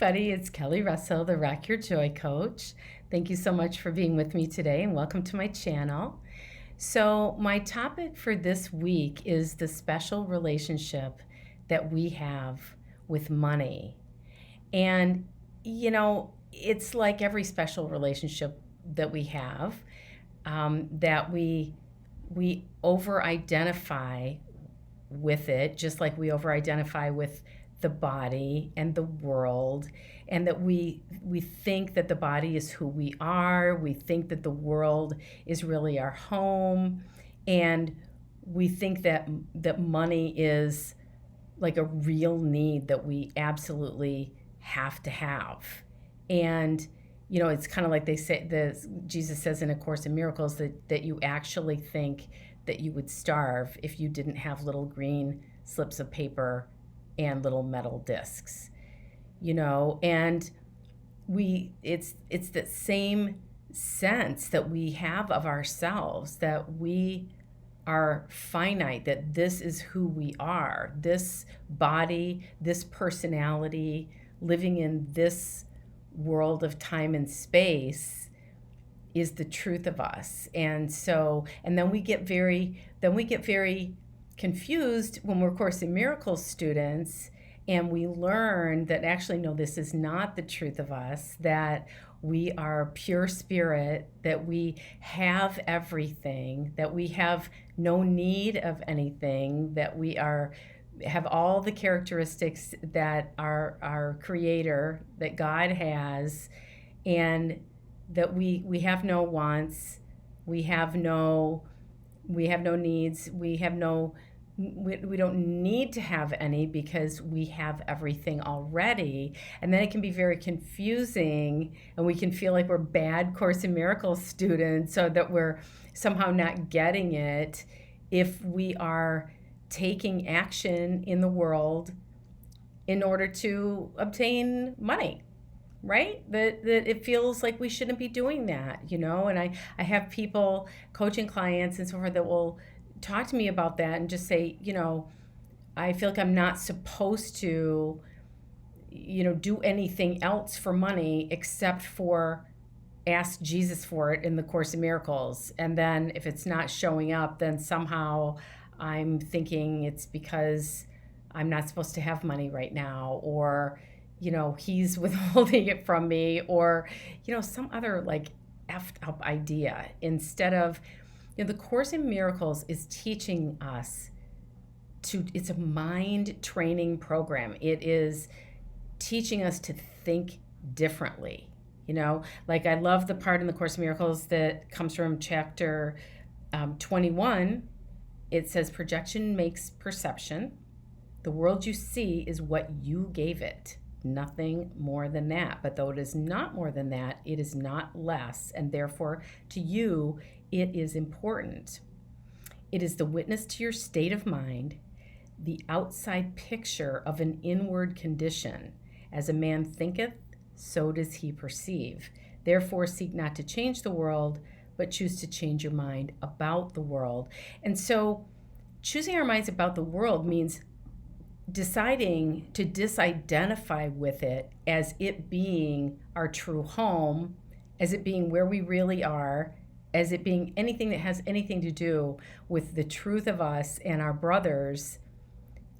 everybody. It's Kelly Russell, the Rock Your Joy Coach. Thank you so much for being with me today and welcome to my channel. So, my topic for this week is the special relationship that we have with money. And, it's like every special relationship that we have, that we over identify with it, just like we over identify with the body and the world, and that we think that the body is who we are. We think that the world is really our home, and we think that money is like a real need that we absolutely have to have. And it's kind of like they say, Jesus says in A Course in Miracles that you actually think that you would starve if you didn't have little green slips of paper and little metal discs, and it's that same sense that we have of ourselves, that we are finite, that this is who we are, this body, this personality, living in this world of time and space is the truth of us. And then we get very confused when we're Course in Miracles students, and we learn that actually, no, this is not the truth of us, that we are pure spirit, that we have everything, that we have no need of anything, that we have all the characteristics that our creator, that God has, and that we have no wants, we have no needs, we don't need to have any because we have everything already. And then it can be very confusing, and we can feel like we're bad Course in Miracles students, so that we're somehow not getting it if we are taking action in the world in order to obtain money, right? That it feels like we shouldn't be doing that, and I have people, coaching clients and so forth, that will talk to me about that and just say, I feel like I'm not supposed to, do anything else for money except for ask Jesus for it in the Course in Miracles. And then if it's not showing up, then somehow I'm thinking it's because I'm not supposed to have money right now, or, he's withholding it from me, or, some other like effed up idea, instead of, the Course in Miracles is teaching us it's a mind training program. It is teaching us to think differently. Like I love the part in the Course in Miracles that comes from chapter 21. It says, projection makes perception. The world you see is what you gave it. Nothing more than that. But though it is not more than that, it is not less. And therefore, to you, it is important. It is the witness to your state of mind, the outside picture of an inward condition. As a man thinketh, so does he perceive. Therefore, seek not to change the world, but choose to change your mind about the world. And so choosing our minds about the world means deciding to disidentify with it as it being our true home, as it being where we really are, as it being anything that has anything to do with the truth of us and our brothers,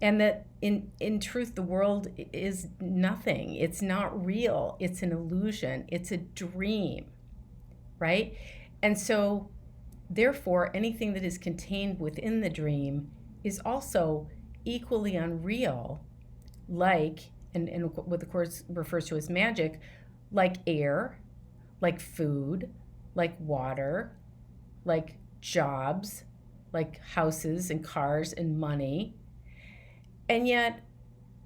and that in truth the world is nothing. It's not real. It's an illusion. It's a dream, right? And so, therefore, anything that is contained within the dream is also equally unreal, like, and what the Course refers to as magic, like air, like food, like water, like jobs, like houses and cars and money. And yet,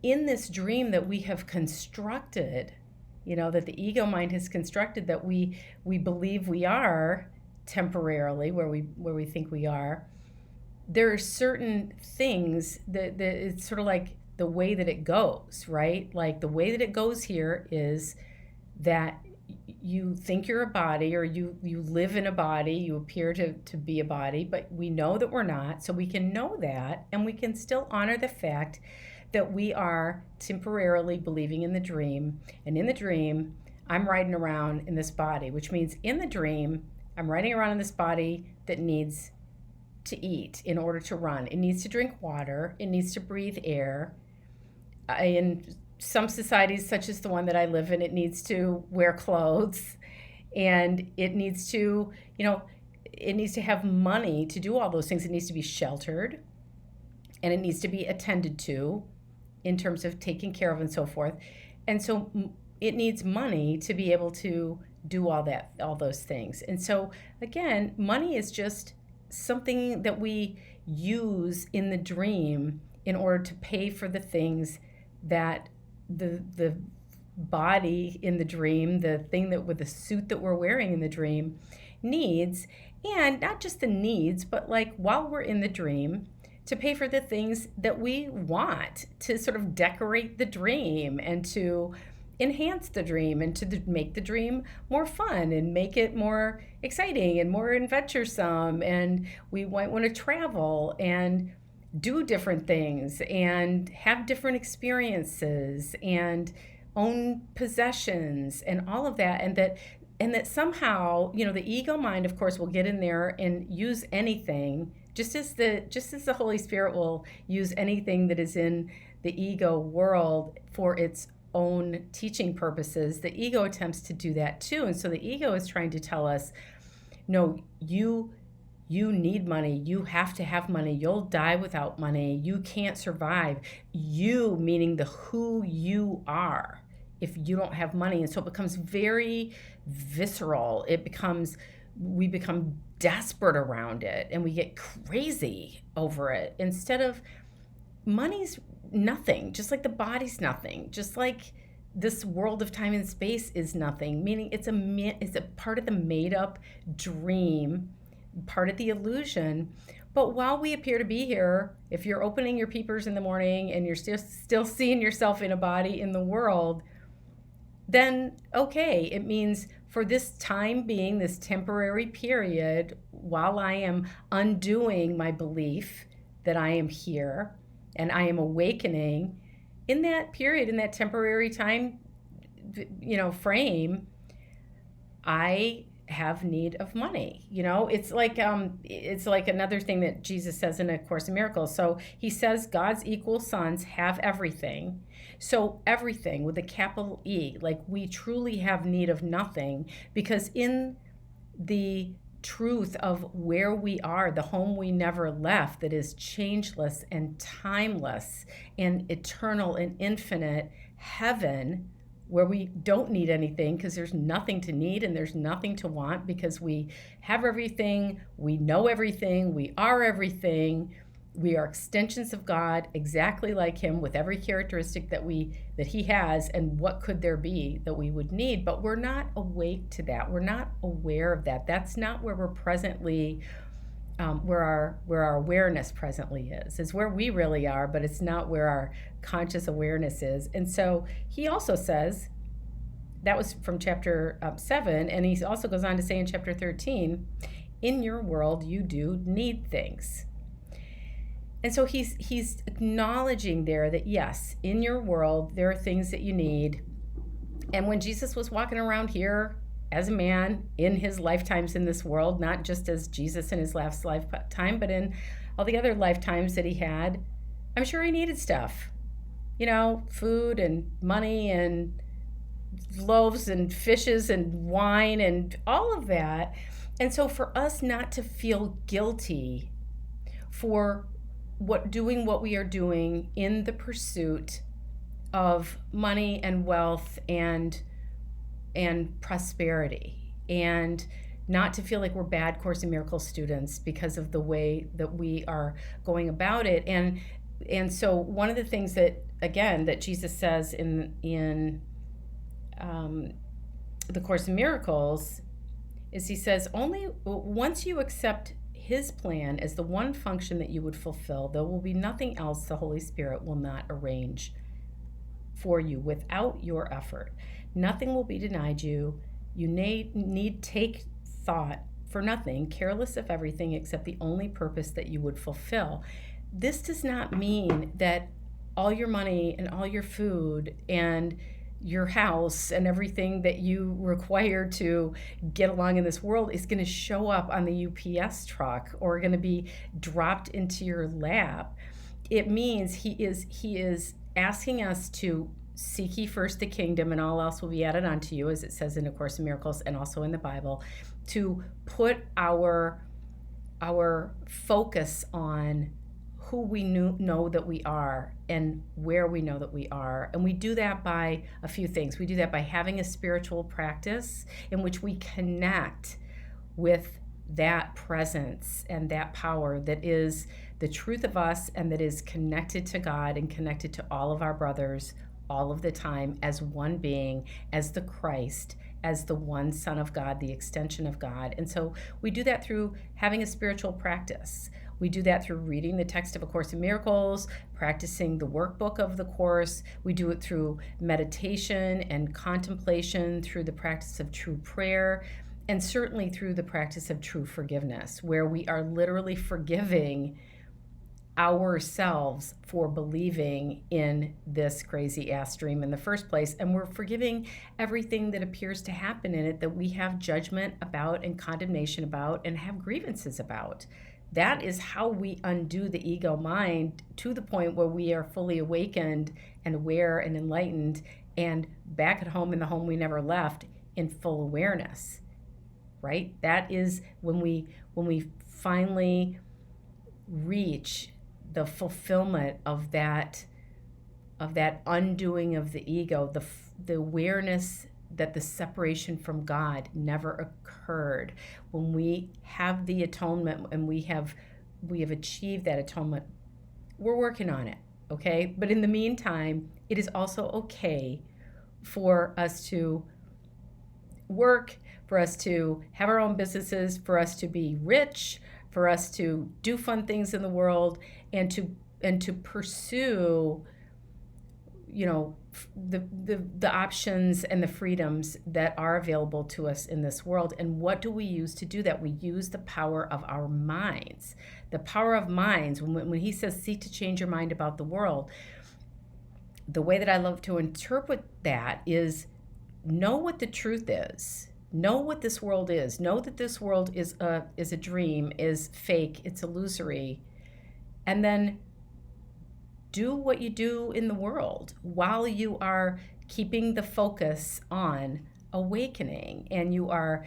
in this dream that we have constructed, that the ego mind has constructed, that we believe we are temporarily where we think we are, there are certain things that it's sort of like the way that it goes, right? Like the way that it goes here is that you think you're a body, or you live in a body, you appear to be a body, but we know that we're not. So we can know that, and we can still honor the fact that we are temporarily believing in the dream. And in the dream, I'm riding around in this body, which means in the dream, I'm riding around in this body that needs to eat in order to run. It needs to drink water. It needs to breathe air. In some societies, such as the one that I live in, it needs to wear clothes, and it needs to, it needs to have money to do all those things. It needs to be sheltered, and it needs to be attended to in terms of taking care of and so forth. And so it needs money to be able to do all those things. And so again, money is just something that we use in the dream in order to pay for the things that the body in the dream, the thing that with the suit that we're wearing in the dream needs. And not just the needs, but like while we're in the dream, to pay for the things that we want, to sort of decorate the dream and to enhance the dream and to make the dream more fun and make it more exciting and more adventuresome. And we might want to travel and do different things and have different experiences and own possessions and all of that. And that somehow, the ego mind, of course, will get in there and use anything, just as the Holy Spirit will use anything that is in the ego world for its own teaching purposes. The ego attempts to do that too. And so the ego is trying to tell us, no, you need money. You have to have money. You'll die without money. You can't survive. You, meaning the who you are, if you don't have money. And so it becomes very visceral. We become desperate around it, and we get crazy over it. Instead of, money's nothing, just like the body's nothing, just like this world of time and space is nothing, meaning it's a part of the made up dream, part of the illusion. But while we appear to be here, if you're opening your peepers in the morning and you're still seeing yourself in a body in the world, then okay, it means for this time being, this temporary period, while I am undoing my belief that I am here and I am awakening, in that period, in that temporary time, frame, I have need of money. It's like another thing that Jesus says in A Course in Miracles. So he says God's equal sons have everything. So everything with a capital E, like we truly have need of nothing, because in the truth of where we are, the home we never left, that is changeless and timeless and eternal and infinite heaven, where we don't need anything because there's nothing to need and there's nothing to want, because we have everything, we know everything, we are everything. We are extensions of God, exactly like him, with every characteristic that he has. And what could there be that we would need? But we're not awake to that. We're not aware of that. That's not where we're presently, where our awareness presently is where we really are, but it's not where our conscious awareness is. And so he also says, that was from chapter 7, and he also goes on to say in chapter 13, in your world you do need things. And so he's acknowledging there that yes, in your world there are things that you need. And when Jesus was walking around here as a man in his lifetimes in this world, not just as Jesus in his last lifetime, but in all the other lifetimes that he had, I'm sure he needed stuff. Food and money and loaves and fishes and wine and all of that. And so for us not to feel guilty for doing what we are doing in the pursuit of money and wealth and prosperity, and not to feel like we're bad Course in Miracles students because of the way that we are going about it. And so one of the things that Jesus says in the Course in Miracles is, he says, only once you accept his plan as the one function that you would fulfill, there will be nothing else the Holy Spirit will not arrange for you without your effort. Nothing will be denied you. You need take thought for nothing, careless of everything except the only purpose that you would fulfill. This does not mean that all your money and all your food and your house and everything that you require to get along in this world is going to show up on the UPS truck or going to be dropped into your lap. It means he is asking us to seek ye first the kingdom, and all else will be added unto you, as it says in A Course in Miracles and also in the Bible, to put our focus on who we know that we are and where we know that we are. And we do that by a few things. We do that by having a spiritual practice in which we connect with that presence and that power that is the truth of us and that is connected to God and connected to all of our brothers all of the time as one being, as the Christ, as the one Son of God, the extension of God. And so we do that through having a spiritual practice. We do that through reading the text of A Course in Miracles, practicing the workbook of the Course. We do it through meditation and contemplation, through the practice of true prayer, and certainly through the practice of true forgiveness, where we are literally forgiving ourselves for believing in this crazy ass dream in the first place. And we're forgiving everything that appears to happen in it that we have judgment about and condemnation about and have grievances about. That is how we undo the ego mind to the point where we are fully awakened and aware and enlightened and back at home in the home we never left in full awareness, right? That is when we finally reach the fulfillment of that undoing of the ego, the awareness that the separation from God never occurred. When we have the atonement and we have achieved that atonement, we're working on it, okay? But in the meantime, it is also okay for us to work, for us to have our own businesses, for us to be rich, for us to do fun things in the world, and to pursue, the options and the freedoms that are available to us in this world. And what do we use to do that? We use the power of our minds. The power of minds. When he says, seek to change your mind about the world, the way that I love to interpret that is know what the truth is. Know what this world is. Know that this world is a dream, is fake, it's illusory. And then do what you do in the world while you are keeping the focus on awakening, and you are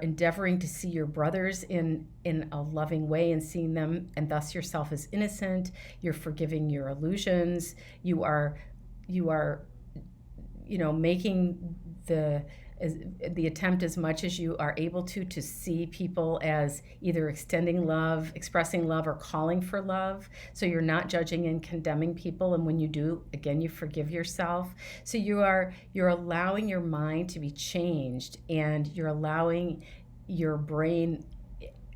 endeavoring to see your brothers in a loving way and seeing them and thus yourself as innocent. You're forgiving your illusions. You are making the attempt as much as you are able to see people as either extending love, expressing love, or calling for love. So you're not judging and condemning people. And when you do, again, you forgive yourself. So you're allowing your mind to be changed, and you're allowing your brain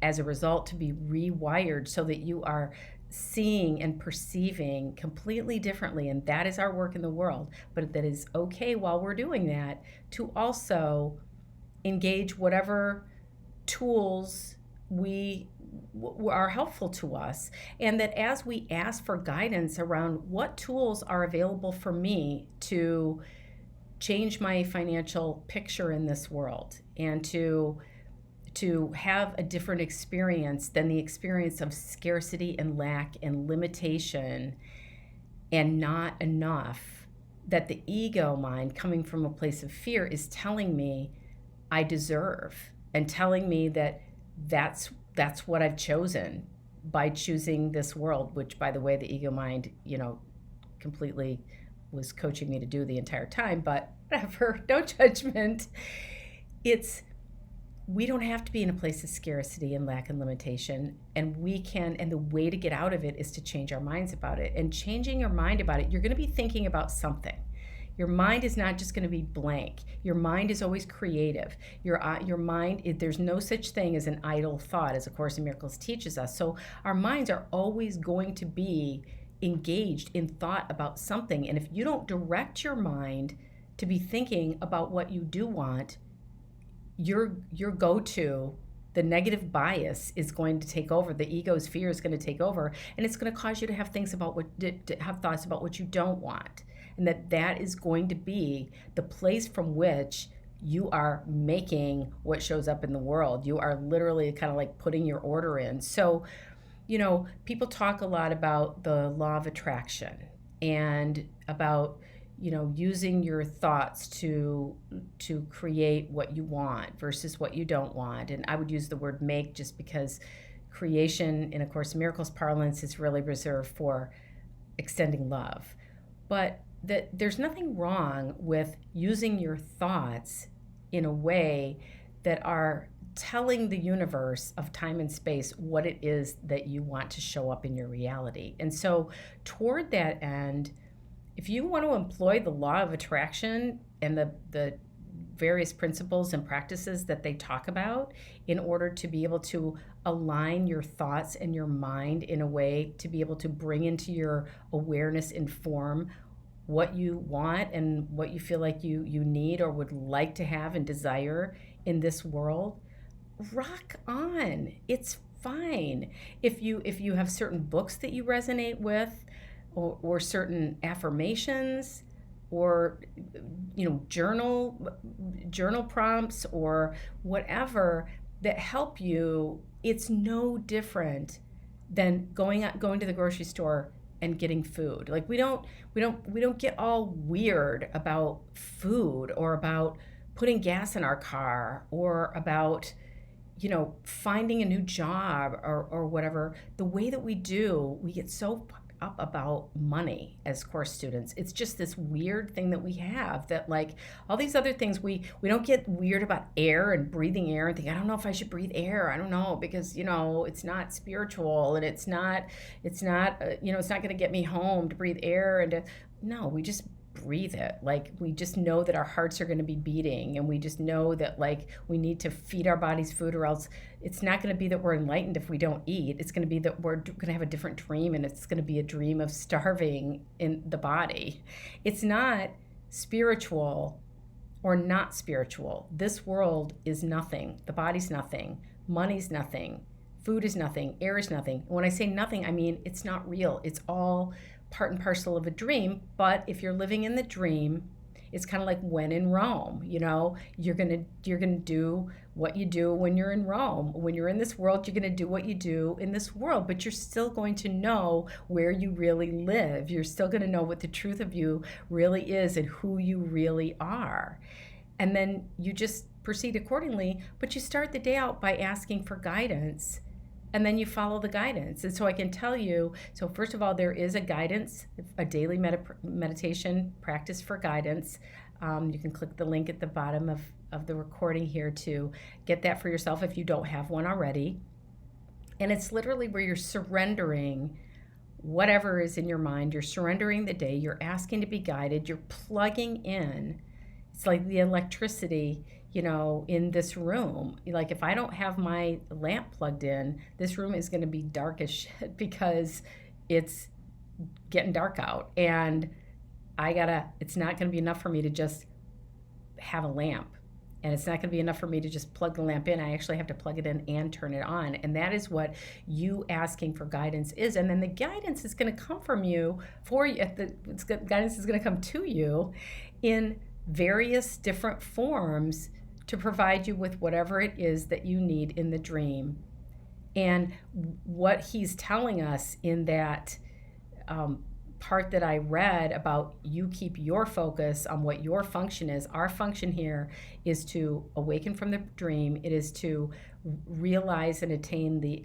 as a result to be rewired so that you are seeing and perceiving completely differently. And that is our work in the world. But that is okay while we're doing that to also engage whatever tools are helpful to us. And that as we ask for guidance around what tools are available for me to change my financial picture in this world and to have a different experience than the experience of scarcity and lack and limitation and not enough, that the ego mind coming from a place of fear is telling me I deserve, and telling me that that's what I've chosen by choosing this world, which, by the way, the ego mind, completely was coaching me to do the entire time, but whatever, no judgment. We don't have to be in a place of scarcity and lack and limitation, and the way to get out of it is to change our minds about it. And changing your mind about it, you're going to be thinking about something. Your mind is not just going to be blank. Your mind is always creative. Your mind, there's no such thing as an idle thought, as A Course in Miracles teaches us. So our minds are always going to be engaged in thought about something. And if you don't direct your mind to be thinking about what you do want, your go-to the negative bias is going to take over. The ego's fear is going to take over, and it's going to cause you to have thoughts about what you don't want, and that is going to be the place from which you are making what shows up in the world. You are literally kind of like putting your order in. So, people talk a lot about the law of attraction and about using your thoughts to create what you want versus what you don't want. And I would use the word make just because creation in A Course in Miracles parlance is really reserved for extending love. But there's nothing wrong with using your thoughts in a way that are telling the universe of time and space what it is that you want to show up in your reality. And so toward that end, if you want to employ the law of attraction and the various principles and practices that they talk about in order to be able to align your thoughts and your mind in a way to be able to bring into your awareness and form what you want and what you feel like you need or would like to have and desire in this world, rock on. It's fine. If you have certain books that you resonate with, or certain affirmations, or journal prompts, or whatever that help you, it's no different than going to the grocery store and getting food. Like we don't get all weird about food or about putting gas in our car or about finding a new job or whatever. The way that we get so up about money as course students. It's just this weird thing that we have that, like all these other things, we don't get weird about air and breathing air and think, I don't know if I should breathe air. I don't know, because it's not spiritual, and it's not it's not going to get me home to breathe air. And no, we just breathe it. Like we just know that our hearts are going to be beating, and we just know that like we need to feed our bodies food, or else it's not going to be that we're enlightened if we don't eat. It's going to be that we're going to have a different dream, and it's going to be a dream of starving in the body. It's not spiritual or not spiritual. This world is nothing. The body's nothing. Money's nothing. Food is nothing. Air is nothing. When I say nothing, I mean it's not real. It's all part and parcel of a dream. But if you're living in the dream, it's kind of like when in Rome, you're gonna do what you do when you're in Rome. When you're in this world, you're gonna do what you do in this world, but you're still going to know where you really live. You're still gonna know what the truth of you really is and who you really are. And then you just proceed accordingly, but you start the day out by asking for guidance, and then you follow the guidance. And so I can tell you, so first of all, there is a guidance, a daily meditation practice for guidance. You can click the link at the bottom of the recording here to get that for yourself if you don't have one already. And it's literally where you're surrendering whatever is in your mind. You're surrendering the day. You're asking to be guided. You're plugging in. It's like the electricity in this room. Like if I don't have my lamp plugged in, this room is going to be dark as shit because it's getting dark out. And it's not going to be enough for me to just have a lamp. And it's not going to be enough for me to just plug the lamp in. I actually have to plug it in and turn it on. And that is what you asking for guidance is. And then the guidance is going to come from you guidance is going to come to you in various different forms to provide you with whatever it is that you need in the dream. And what he's telling us in that part that I read about you keep your focus on what your function is. Our function here is to awaken from the dream. It is to realize and attain the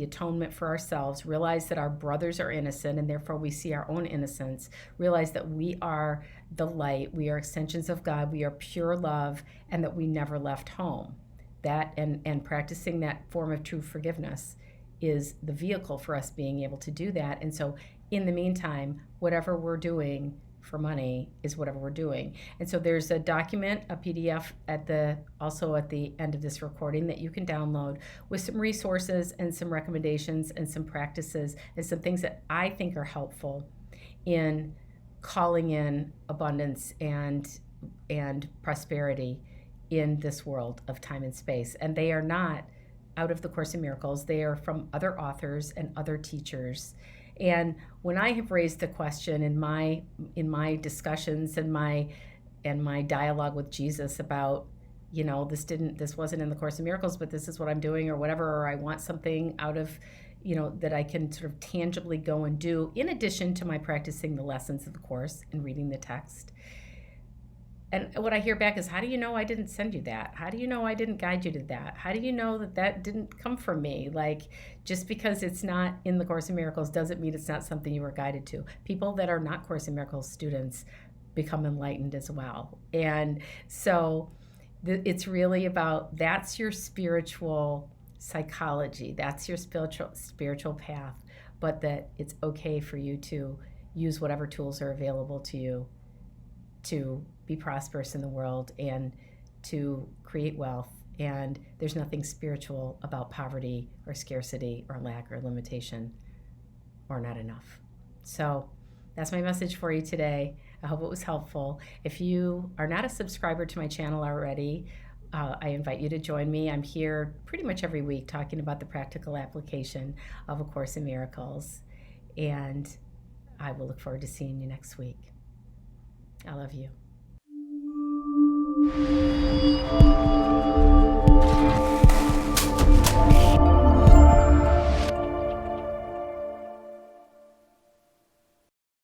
atonement for ourselves, realize that our brothers are innocent and therefore we see our own innocence, realize that we are the light, we are extensions of God, we are pure love, and that we never left home. That and practicing that form of true forgiveness is the vehicle for us being able to do that. And so in the meantime, whatever we're for money is whatever we're doing. And so there's a document, a PDF also at the end of this recording that you can download with some resources and some recommendations and some practices and some things that I think are helpful in calling in abundance and prosperity in this world of time and space. And they are not out of the Course in Miracles. They are from other authors and other teachers. And when I have raised the question in my discussions and my dialogue with Jesus about, this wasn't in the Course in Miracles, but this is what I'm doing or whatever, or I want something out of, that I can sort of tangibly go and do in addition to my practicing the lessons of the Course and reading the text. And what I hear back is, how do you know I didn't send you that? How do you know I didn't guide you to that? How do you know that didn't come from me? Like, just because it's not in the Course in Miracles doesn't mean it's not something you were guided to. People that are not Course in Miracles students become enlightened as well. And so it's really about, that's your spiritual psychology. That's your spiritual path. But that it's okay for you to use whatever tools are available to you to be prosperous in the world and to create wealth. And there's nothing spiritual about poverty or scarcity or lack or limitation or not enough. So that's my message for you today. I hope it was helpful. If you are not a subscriber to my channel already, I invite you to join me. I'm here pretty much every week talking about the practical application of A Course in Miracles. And I will look forward to seeing you next week. I love you.